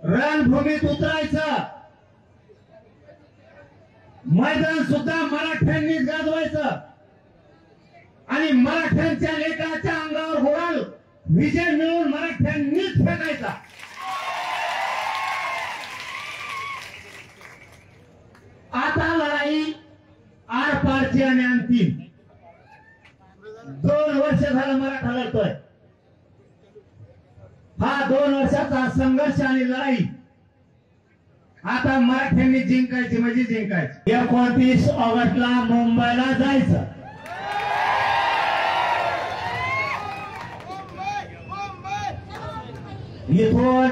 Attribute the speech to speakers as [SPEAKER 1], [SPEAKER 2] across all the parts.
[SPEAKER 1] रणभूमीत उतरायचं, मैदान सुद्धा मराठ्यांनीच गाजवायचं आणि मराठ्यांच्या लेकराच्या अंगावर गुलाल विजय मिळवून मराठ्यांनीच फेकायचा। आता लढाई आर पारची आणि अंतिम 2 वर्ष झालं मराठा लढतोय। हा 2 वर्षाचा संघर्ष आणि लढाई आता मराठ्यांनी जिंकायची म्हणजे जिंकायची। 29 ऑगस्टला मुंबईला जायचं। इथून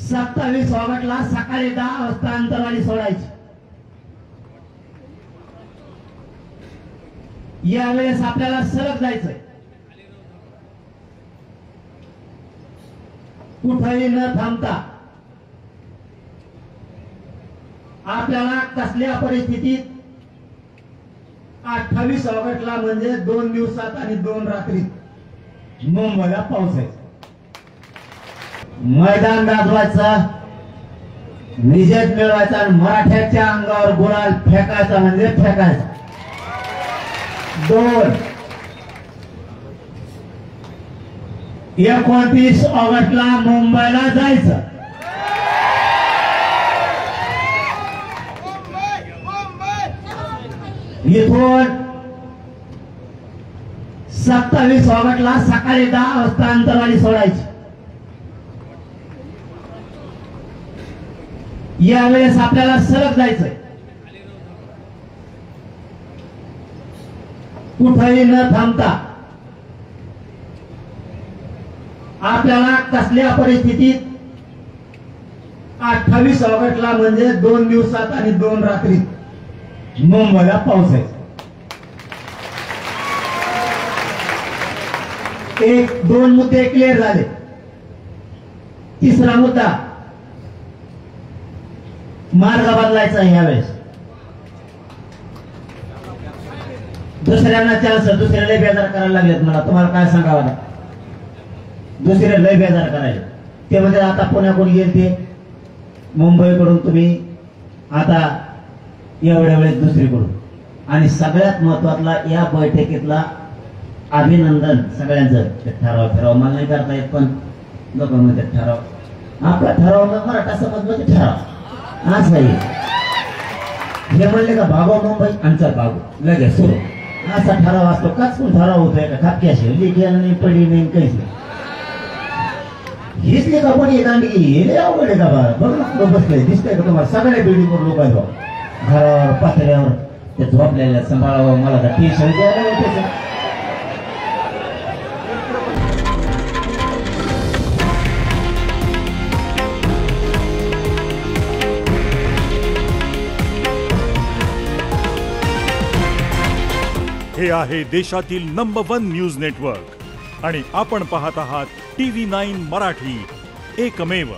[SPEAKER 1] 27 ऑगस्टला सकाळी 10 वाजता अंतरवाली सोडायची। यावेळेस आपल्याला सलग जायचंय, कुठेही न थांबता। आपल्याला कसल्या परिस्थितीत 28 ऑगस्टला म्हणजे 2 दिवसात आणि 2 रात्रीत मुंबईला पोहोचायचं। मैदान गाजवायचं, विजय मिळवायचा आणि मराठ्याच्या अंगावर गुलाल फेकायचा म्हणजे फेकायचा। 29 ऑगस्टला मुंबईला जायचं। इथून 27 ऑगस्टला सकाळी 10 वाजता अंतरवाली सोडायची। यावेळेस आपल्याला सलग जायचंय, कुठेही न थांबता। आपल्याला कसल्या परिस्थितीत 28 ऑगस्टला म्हणजे 2 दिवसात आणि 2 रात्रीत मुंबईला पोहोचायचं। 2 मुद्दे क्लिअर झाले। तिसरा मुद्दा, मार्ग बदलायचा यावेळेस। दुसऱ्यांना चान्स, दुसरे लय बेजार करायला लागलेत। मला तुम्हाला काय सांगावं, दुसरे लय बेजार करायला ते म्हणजे आता पुण्याकडून येईल ते मुंबईकडून तुम्ही आता एवढ्या वेळेस दुसरीकडून। आणि सगळ्यात महत्वाचा या बैठकीतला अभिनंदन सगळ्यांचं। ठराव मला नाही करता येत, पण लोक म्हणते ठराव, आपला ठराव मराठा समाज मध्ये ठराव असं आहे। हे म्हणले का भागो मुंबई आमचा भागो लगेच सुरू असा ठराव असतो। काचकून ठराव होतोय का खापक्याशी लिखी नाही पडी नाही काहीच नाही। हीच लेखा पडी दांडी हे अवघड आहे का बघ ना बसले दिसतंय का तुम्हाला? सगळ्या बिल्डिंगवर लोक आहेत घरावर पातळ्यावर ते झोपलेल्या सांभाळावं। मला तर टी-शर्ट द्यायला होते।
[SPEAKER 2] हे आहे देशातील नंबर 1 न्यूज नेटवर्क आणि आपण पाहत आहात TV9 मराठी, एकमेव।